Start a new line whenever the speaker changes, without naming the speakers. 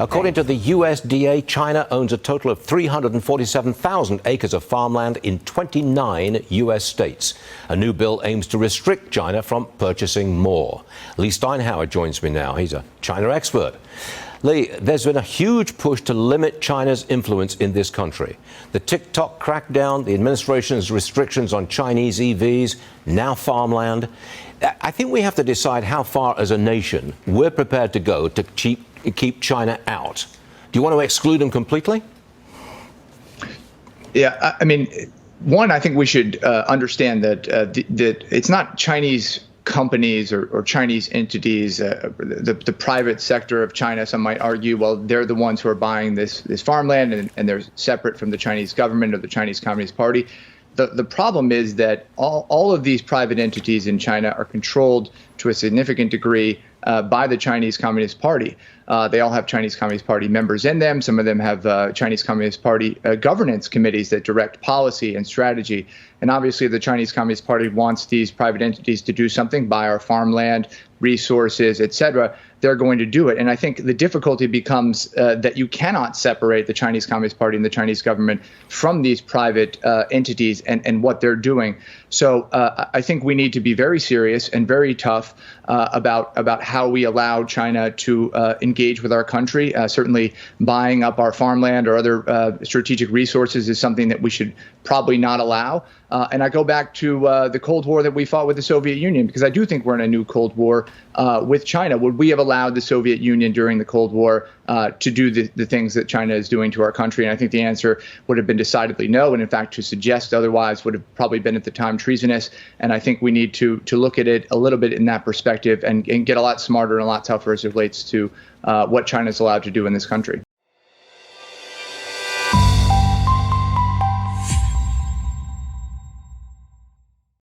According to the USDA, China owns a total of 347,000 acres of farmland in 29 U.S. states. A new bill aims to restrict China from purchasing more. Lee Steinhauer joins me now. He's a China expert. Lee, there's been a huge push to limit China's influence in this country. The TikTok crackdown, the administration's restrictions on Chinese EVs, now farmland. I think we have to decide how far as a nation we're prepared to go to keep China out. Do you want to exclude them completely?
Yeah, I mean, one, I think we should understand that that it's not Chinese companies or Chinese entities, the private sector of China. Some might argue, well, they're the ones who are buying this farmland and they're separate from the Chinese government or the Chinese Communist Party. The problem is that all of these private entities in China are controlled to a significant degree by the Chinese Communist Party. They all have Chinese Communist Party members in them. Some of them have Chinese Communist Party governance committees that direct policy and strategy. And obviously, the Chinese Communist Party wants these private entities to do something, buy our farmland, resources, et cetera. They're going to do it. And I think the difficulty becomes that you cannot separate the Chinese Communist Party and the Chinese government from these private entities and what they're doing. So I think we need to be very serious and very tough about how we allow China to engage with our country. Certainly buying up our farmland or other strategic resources is something that we should probably not allow. And I go back to the Cold War that we fought with the Soviet Union, because I do think we're in a new Cold War with China. Would we have allowed the Soviet Union during the Cold War to do the things that China is doing to our country? And I think the answer would have been decidedly no. And in fact, to suggest otherwise would have probably been at the time treasonous. And I think we need to look at it a little bit in that perspective and get a lot smarter and a lot tougher as it relates to what China is allowed to do in this country.